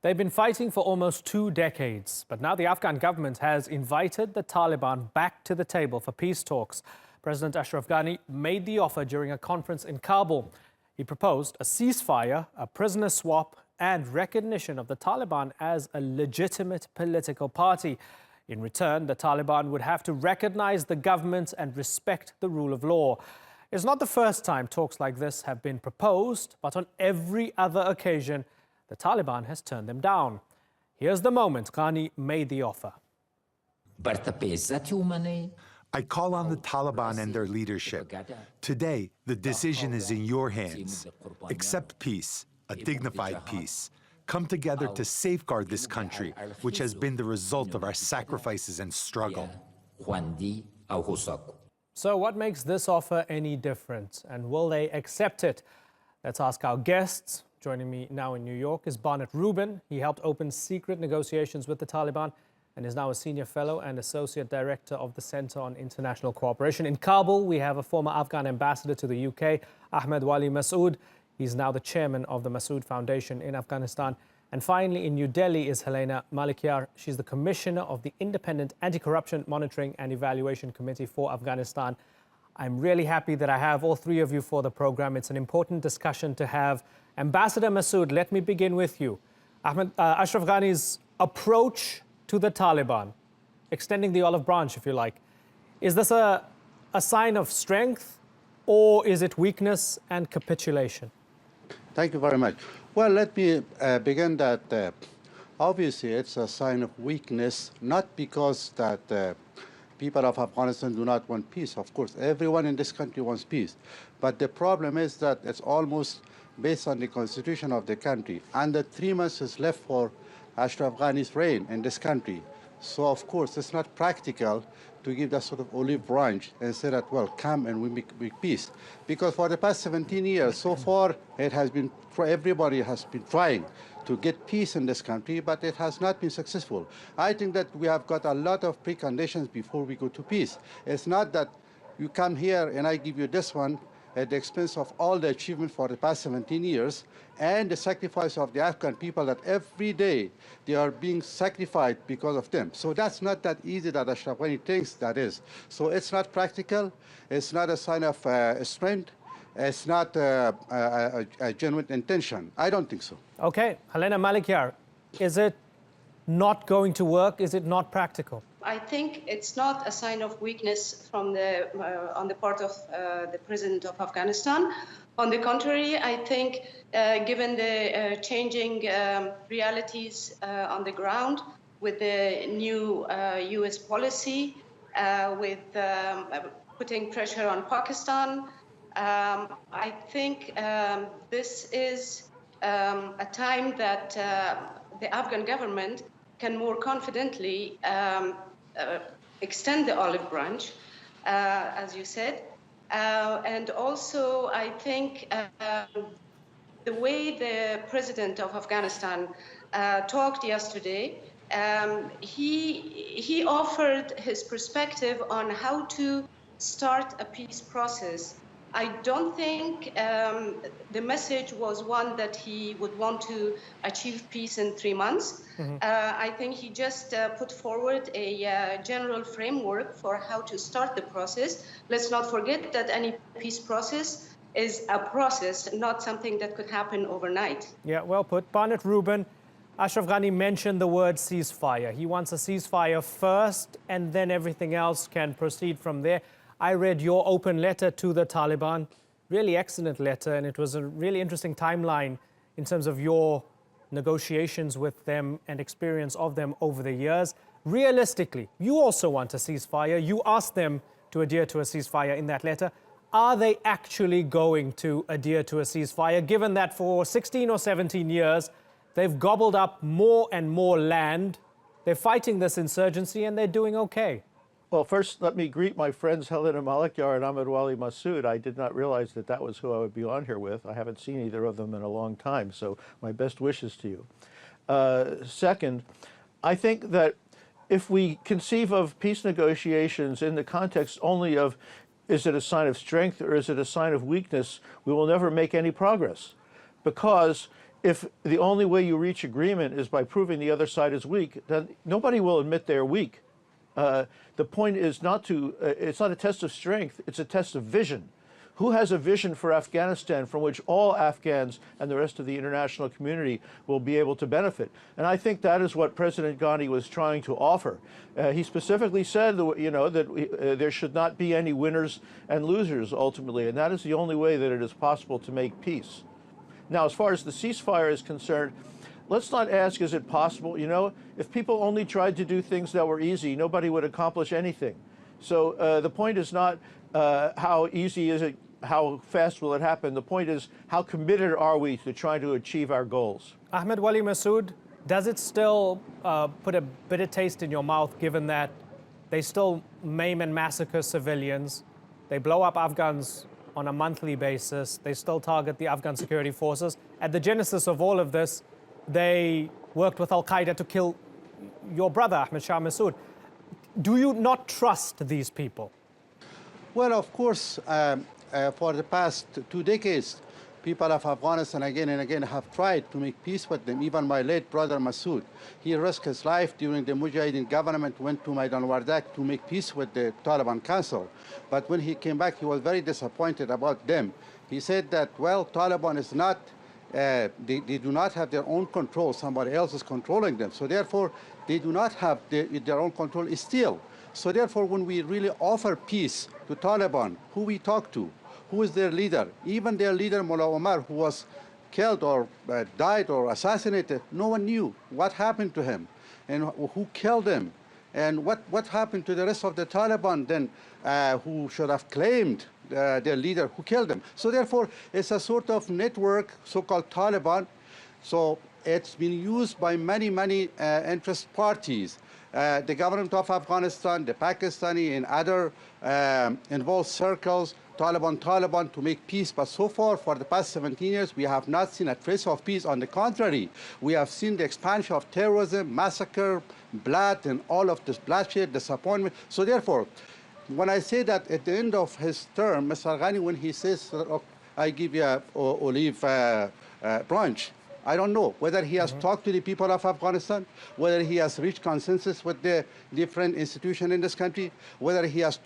They've been fighting for almost 2 decades, but now the Afghan government has invited the Taliban back to the table for peace talks. President Ashraf Ghani made the offer during a conference in Kabul. He proposed a ceasefire, a prisoner swap, and recognition of the Taliban as a legitimate political party. In return, the Taliban would have to recognize the government and respect the rule of law. It's not the first time talks like this have been proposed, but on every other occasion, the Taliban has turned them down. Here's the moment Ghani made the offer. I call on the Taliban and their leadership. Today, the decision is in your hands. Accept peace, a dignified peace. Come together to safeguard this country, which has been the result of our sacrifices and struggle. So what makes this offer any different, and will they accept it? Let's ask our guests. Joining me now in New York is Barnett Rubin. He helped open secret negotiations with the Taliban and is now a senior fellow and associate director of the Center on International Cooperation. In Kabul, we have a former Afghan ambassador to the UK, Ahmad Wali Massoud. He's now the chairman of the Massoud Foundation in Afghanistan. And finally, in New Delhi is Helena Malikyar. She's the commissioner of the Independent Anti-Corruption Monitoring and Evaluation Committee for Afghanistan. I'm really happy that I have all three of you for the program. It's an important discussion to have. Ambassador Massoud, let me begin with you. Ashraf Ghani's approach to the Taliban, extending the olive branch, if you like, is this a sign of strength, or is it weakness and capitulation? Thank you very much. Well, let me begin that obviously it's a sign of weakness, not because that people of Afghanistan do not want peace. Of course, everyone in this country wants peace. But the problem is that it's almost based on the constitution of the country. And the 3 months is left for Ashraf Ghani's reign in this country. So, of course, it's not practical to give that sort of olive branch and say that, well, come and we make peace. Because for the past 17 years, so far, it has been, everybody has been trying to get peace in this country, but it has not been successful. I think that we have got a lot of preconditions before we go to peace. It's not that you come here and I give you this one at the expense of all the achievement for the past 17 years and the sacrifice of the Afghan people that every day they are being sacrificed because of them. So that's not that easy that Ashraf Ghani thinks that is. So it's not practical, it's not a sign of strength, it's not a genuine intention. I don't think so. Okay, Helena Malikyar, is it not going to work? Is it not practical? I think it's not a sign of weakness from on the part of the president of Afghanistan. On the contrary, I think given the changing realities on the ground with the new US policy, with putting pressure on Pakistan, I think this is a time that the Afghan government can more confidently extend the olive branch, as you said. And also, I think the way the president of Afghanistan talked yesterday, he offered his perspective on how to start a peace process. I don't think the message was one that he would want to achieve peace in 3 months. I think he just put forward a general framework for how to start the process. Let's not forget that any peace process is a process, not something that could happen overnight. Yeah, well put. Barnett Rubin, Ashraf Ghani mentioned the word ceasefire. He wants a ceasefire first, and then everything else can proceed from there. I read your open letter to the Taliban, really excellent letter, and it was a really interesting timeline in terms of your negotiations with them and experience of them over the years. Realistically, you also want a ceasefire. You asked them to adhere to a ceasefire in that letter. Are they actually going to adhere to a ceasefire, given that for 16 or 17 years, they've gobbled up more and more land, they're fighting this insurgency, and they're doing okay? Well, first, let me greet my friends Helena Malikyar and Ahmad Wali Massoud. I did not realize that that was who I would be on here with. I haven't seen either of them in a long time, so my best wishes to you. Second, I think that if we conceive of peace negotiations in the context only of is it a sign of strength or is it a sign of weakness, we will never make any progress. Because if the only way you reach agreement is by proving the other side is weak, then nobody will admit they're weak. The point is not to, it's not a test of strength, it's a test of vision. Who has a vision for Afghanistan from which all Afghans and the rest of the international community will be able to benefit? And I think that is what President Ghani was trying to offer. He specifically said, that there should not be any winners and losers ultimately, and that is the only way that it is possible to make peace. Now, as far as the ceasefire is concerned, let's not ask, is it possible? If people only tried to do things that were easy, nobody would accomplish anything. So the point is not how easy is it, how fast will it happen? The point is, how committed are we to trying to achieve our goals? Ahmad, Wali, Massoud, does it still put a bitter taste in your mouth, given that they still maim and massacre civilians, they blow up Afghans on a monthly basis, they still target the Afghan security forces? At the genesis of all of this, they worked with Al-Qaeda to kill your brother, Ahmad Shah Massoud. Do you not trust these people? Well, of course, for the past 2 decades, people of Afghanistan again and again have tried to make peace with them. Even my late brother Massoud, he risked his life during the Mujahideen government, went to Maidan Wardak to make peace with the Taliban Council. But when he came back, he was very disappointed about them. He said that, well, Taliban is not, they do not have their own control. Somebody else is controlling them. So therefore, they do not have their own control still. So therefore, when we really offer peace to Taliban, who we talk to, who is their leader? Even their leader, Mullah Omar, who was killed or died or assassinated, no one knew what happened to him and who killed him. And what happened to the rest of the Taliban then, who should have claimed their leader who killed them. So therefore, it's a sort of network, so-called Taliban. So it's been used by many interest parties. The government of Afghanistan, the Pakistani and other involved circles, Taliban to make peace. But so far, for the past 17 years, we have not seen a trace of peace. On the contrary, we have seen the expansion of terrorism, massacre, blood, and all of this bloodshed, disappointment. So therefore, when I say that at the end of his term, Mr. Ghani, when he says, oh, I give you an olive branch, I don't know whether he has talked to the people of Afghanistan, whether he has reached consensus with the different institutions in this country, whether he has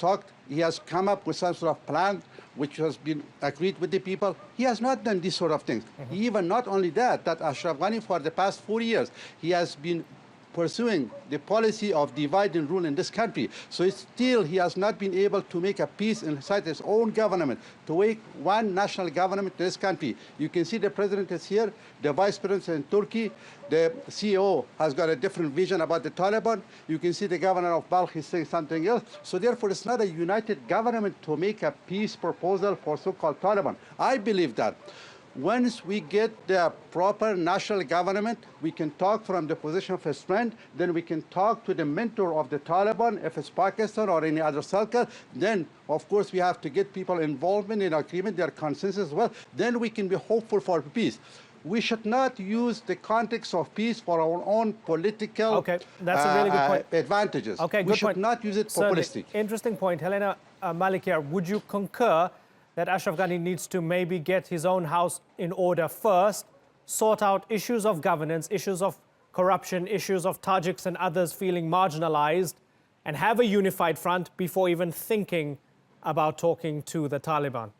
come up with some sort of plan which has been agreed with the people. He has not done these sort of things. Even not only that Ashraf Ghani for the past 4 years, he has been pursuing the policy of divide and rule in this country. So still he has not been able to make a peace inside his own government, to make one national government in this country. You can see the president is here, the vice president in Turkey, the CEO has got a different vision about the Taliban. You can see the governor of Balkh is saying something else. So therefore it's not a united government to make a peace proposal for so-called Taliban. I believe that once we get the proper national government, we can talk from the position of a strength, then we can talk to the mentor of the Taliban, if it's Pakistan or any other circle. Then, of course, we have to get people involvement in agreement, their consensus as well. Then we can be hopeful for peace. We should not use the context of peace for our own political that's a really good point. Advantages. Okay, good we should point. not use it populistic. Interesting point. Helena Malikyar, would you concur that Ashraf Ghani needs to maybe get his own house in order first, sort out issues of governance, issues of corruption, issues of Tajiks and others feeling marginalized, and have a unified front before even thinking about talking to the Taliban?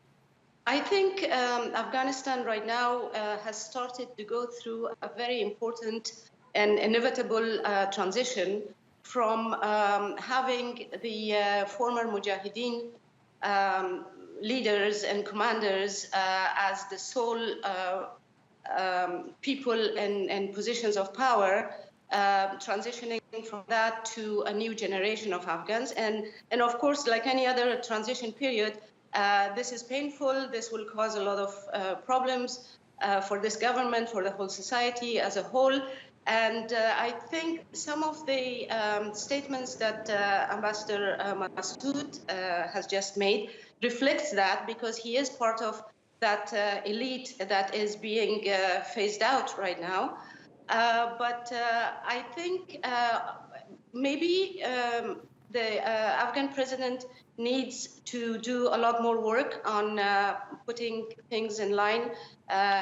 I think Afghanistan right now has started to go through a very important and inevitable transition from having the former Mujahideen leaders and commanders as the sole people in positions of power, transitioning from that to a new generation of Afghans. And of course, like any other transition period, this is painful. This will cause a lot of problems for this government, for the whole society as a whole. And I think some of the statements that Ambassador Massoud has just made reflects that, because he is part of that elite that is being phased out right now. But I think maybe the Afghan president needs to do a lot more work on putting things in line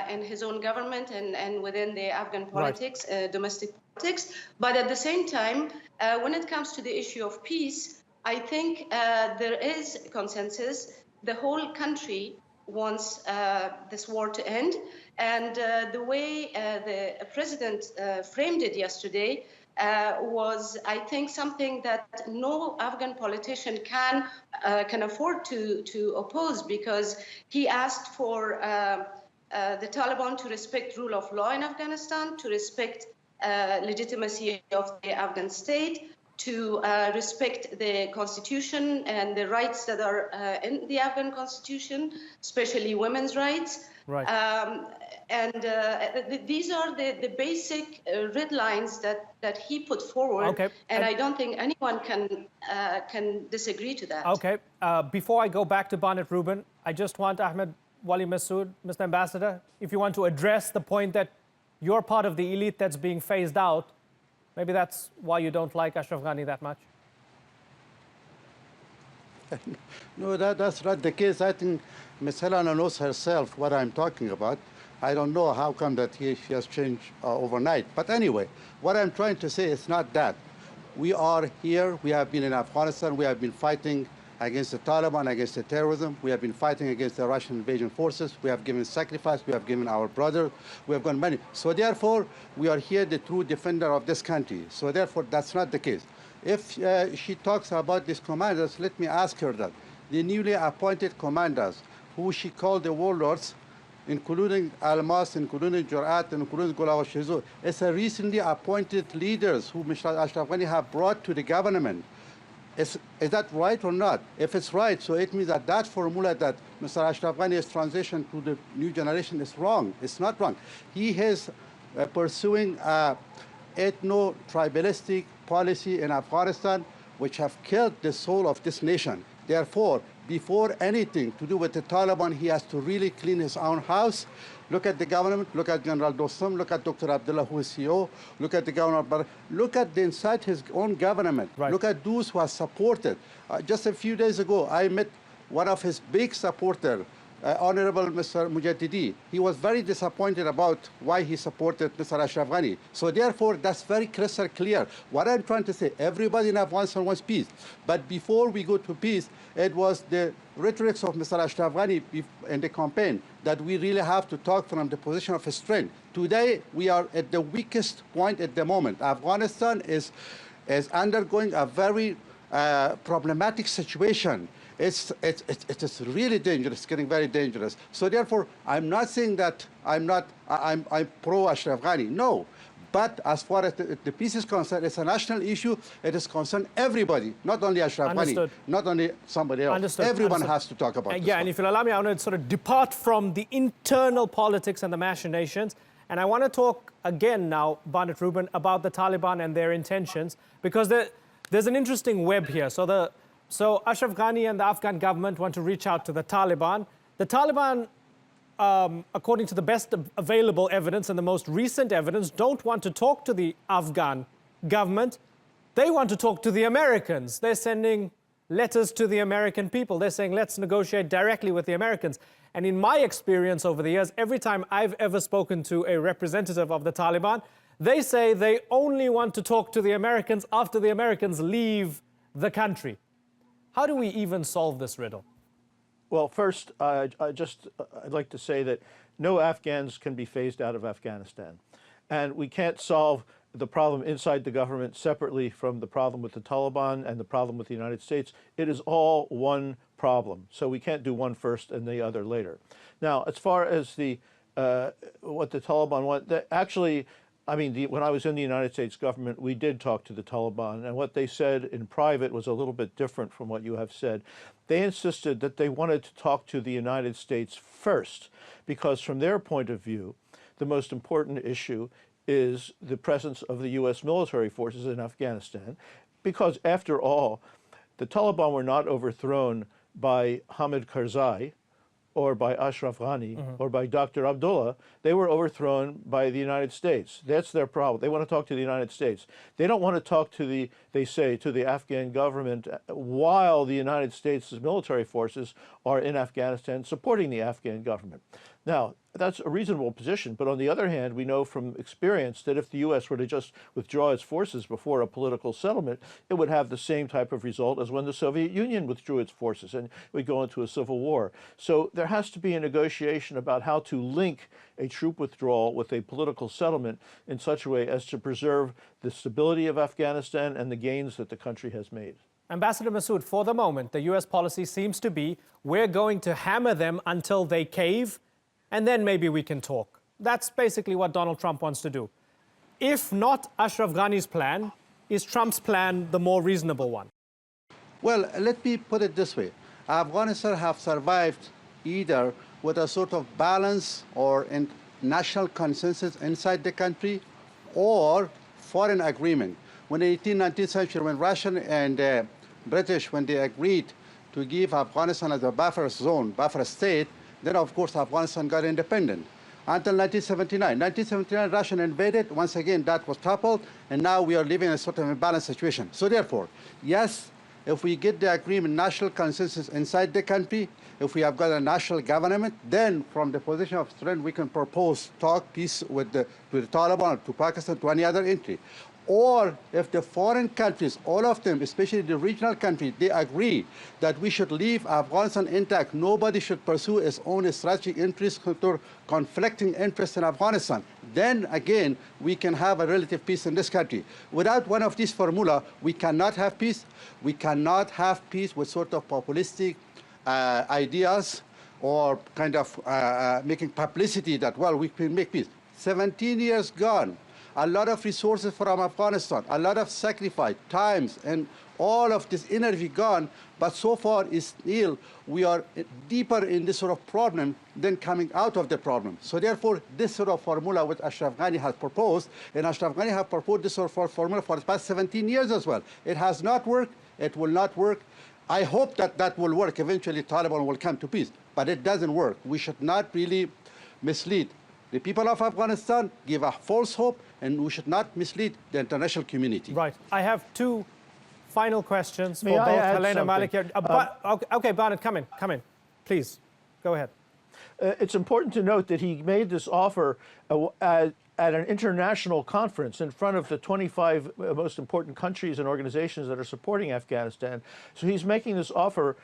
in his own government and within the Afghan politics, domestic politics. But at the same time, when it comes to the issue of peace, I think there is consensus. The whole country wants this war to end. And the way the president framed it yesterday was, I think, something that no Afghan politician can afford to oppose, because he asked for the Taliban to respect rule of law in Afghanistan, to respect legitimacy of the Afghan state, to respect the constitution and the rights that are in the Afghan constitution, especially women's rights. Right. These are the basic red lines that he put forward, okay. And I don't think anyone can disagree to that. Okay. Before I go back to Barnett Rubin, I just want Ahmad, Wali, Massoud, Mr. Ambassador, if you want to address the point that you're part of the elite that's being phased out. Maybe that's why you don't like Ashraf Ghani that much. No, that's not the case. I think Ms. Helena knows herself what I'm talking about. I don't know how come that she has changed overnight. But anyway, what I'm trying to say is not that. We are here. We have been in Afghanistan. We have been fighting against the Taliban, against the terrorism. We have been fighting against the Russian invasion forces. We have given sacrifice. We have given our brother. We have gone many. So therefore, we are here the true defender of this country. So therefore, that's not the case. If she talks about these commanders, let me ask her that. The newly appointed commanders, who she called the warlords, including Almas, including Jur'at, including Gulagh Shizu, it's a recently appointed leaders who Mr. Ashraf Ghani have brought to the government. Is that right or not? If it's right, so it means that that formula that Mr. Ashraf Ghani has transitioned to the new generation is wrong. It's not wrong. He is pursuing ethno-tribalistic policy in Afghanistan, which have killed the soul of this nation. Therefore, before anything to do with the Taliban, he has to really clean his own house. Look at the government, look at General Dostum, look at Dr. Abdullah, who is CEO, look at the governor of Barnett, look at inside his own government, look at those who are supported. Just a few days ago, I met one of his big supporters, Honorable Mr. Mujaddidi. He was very disappointed about why he supported Mr. Ashraf Ghani. So therefore, that's very crystal clear. What I'm trying to say, everybody in Afghanistan wants peace. But before we go to peace, it was the rhetorics of Mr. Ashraf Ghani in the campaign that we really have to talk from the position of strength. Today, we are at the weakest point at the moment. Afghanistan is undergoing a very problematic situation. It is really dangerous, getting very dangerous. So therefore, I'm not saying that I'm pro Ashraf Ghani. No. But as far as the peace is concerned, it's a national issue. It is concerned everybody, not only Ashraf Ghani, not only somebody else. Understood. Everyone has to talk about this. Yeah, and if you'll allow me, I want to sort of depart from the internal politics and the machinations. And I want to talk again now, Barnett Rubin, about the Taliban and their intentions, because there's an interesting web here. So Ashraf Ghani and the Afghan government want to reach out to the Taliban. The Taliban, according to the best available evidence and the most recent evidence, don't want to talk to the Afghan government. They want to talk to the Americans. They're sending letters to the American people. They're saying, let's negotiate directly with the Americans. And in my experience over the years, every time I've ever spoken to a representative of the Taliban, they say they only want to talk to the Americans after the Americans leave the country. How do we even solve this riddle? Well, first, I'd like to say that no Afghans can be phased out of Afghanistan. And we can't solve the problem inside the government separately from the problem with the Taliban and the problem with the United States. It is all one problem. So we can't do one first and the other later. Now, as far as what the Taliban want, actually, I mean, when I was in the United States government, we did talk to the Taliban, and what they said in private was a little bit different from what you have said. They insisted that they wanted to talk to the United States first, because from their point of view, the most important issue is the presence of the U.S. military forces in Afghanistan, because after all, the Taliban were not overthrown by Hamid Karzai or by Ashraf Ghani or by Dr. Abdullah, they were overthrown by the United States. That's their problem. They want to talk to the United States. They don't want to talk to the Afghan government while the United States' military forces are in Afghanistan supporting the Afghan government. Now, that's a reasonable position, but on the other hand, we know from experience that if the U.S. were to just withdraw its forces before a political settlement, it would have the same type of result as when the Soviet Union withdrew its forces and we go into a civil war. So there has to be a negotiation about how to link a troop withdrawal with a political settlement in such a way as to preserve the stability of Afghanistan and the gains that the country has made. Ambassador Massoud, for the moment, the U.S. policy seems to be we're going to hammer them until they cave, and then maybe we can talk. That's basically what Donald Trump wants to do. If not Ashraf Ghani's plan, is Trump's plan the more reasonable one? Well, let me put it this way. Afghanistan have survived either with a sort of balance or in national consensus inside the country or foreign agreement. When in the 18th, 19th century, when Russian and British, when they agreed to give Afghanistan as a buffer zone, buffer state, then of course Afghanistan got independent. Until 1979. 1979, Russia invaded. Once again, that was toppled, and now we are living in a sort of imbalanced situation. So therefore, yes, if we get the agreement, national consensus inside the country, if we have got a national government, then from the position of strength, we can propose talk peace to the Taliban, to Pakistan, to any other entry. Or if the foreign countries, all of them, especially the regional countries, they agree that we should leave Afghanistan intact. Nobody should pursue its own strategic interests or conflicting interests in Afghanistan. Then again, we can have a relative peace in this country. Without one of these formula, we cannot have peace. We cannot have peace with sort of populistic ideas or kind of making publicity that, well, we can make peace. 17 years gone. A lot of resources from Afghanistan, a lot of sacrifice, times, and all of this energy gone, but so far is still we are deeper in this sort of problem than coming out of the problem. So therefore, this sort of formula which Ashraf Ghani has proposed, and Ashraf Ghani has proposed this sort of formula for the past 17 years as well. It has not worked, it will not work. I hope that that will work. Eventually, Taliban will come to peace, but it doesn't work. We should not really mislead the people of Afghanistan, give a false hope, and we should not mislead the international community. Right. I have two final questions for May I both add Helena something? Malikyar. Okay, Barnett, come in. Please, go ahead. It's important to note that he made this offer at an international conference in front of the 25 most important countries and organizations that are supporting Afghanistan. So he's making this offer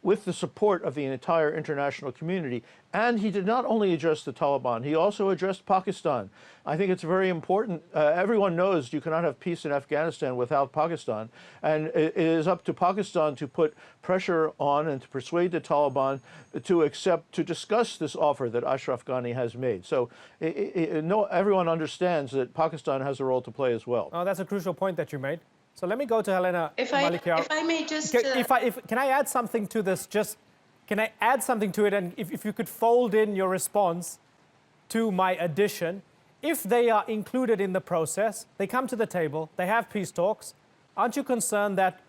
with the support of the entire international community. And he did not only address the Taliban, he also addressed Pakistan. I think it's very important. Everyone knows you cannot have peace in Afghanistan without Pakistan. And it is up to Pakistan to put pressure on and to persuade the Taliban to discuss this offer that Ashraf Ghani has made. So everyone understands that Pakistan has a role to play as well. Oh, that's a crucial point that you made. So let me go to Helena Malikyar. If I may just... Can I add something to this? Can I add something to it? And if you could fold in your response to my addition. If they are included in the process, they come to the table, they have peace talks, aren't you concerned that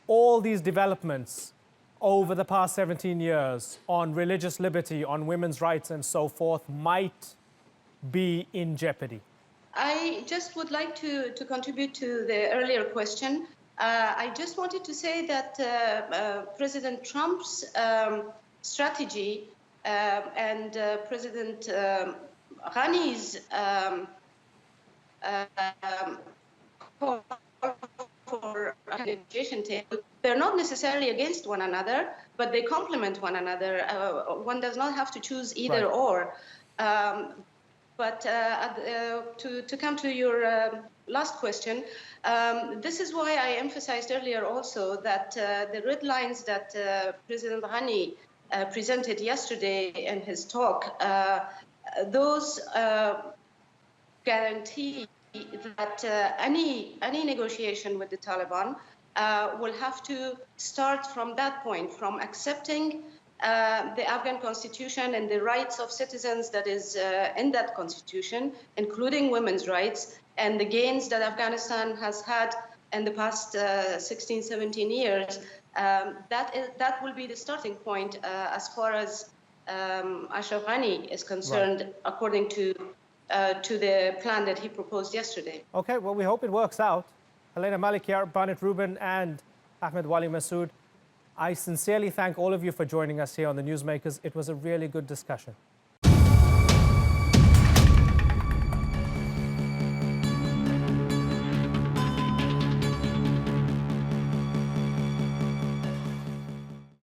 all these developments over the past 17 years on religious liberty, on women's rights and so forth might be in jeopardy? I just would like to contribute to the earlier question. I just wanted to say that President Trump's strategy and President Ghani's call for a negotiation table, they're not necessarily against one another, but they complement one another. One does not have to choose either or. But to come to your last question, this is why I emphasized earlier also that the red lines that President Ghani presented yesterday in his talk, those guarantee that any negotiation with the Taliban will have to start from that point, from accepting the Afghan constitution and the rights of citizens that is in that constitution, including women's rights, and the gains that Afghanistan has had in the past 16, 17 years. That will be the starting point as far as Ashraf Ghani is concerned, according to the plan that he proposed yesterday. Okay, well, we hope it works out. Helena Malikyar, Barnett, Rubin, and Ahmad, Wali, Massoud, I sincerely thank all of you for joining us here on the Newsmakers. It was a really good discussion.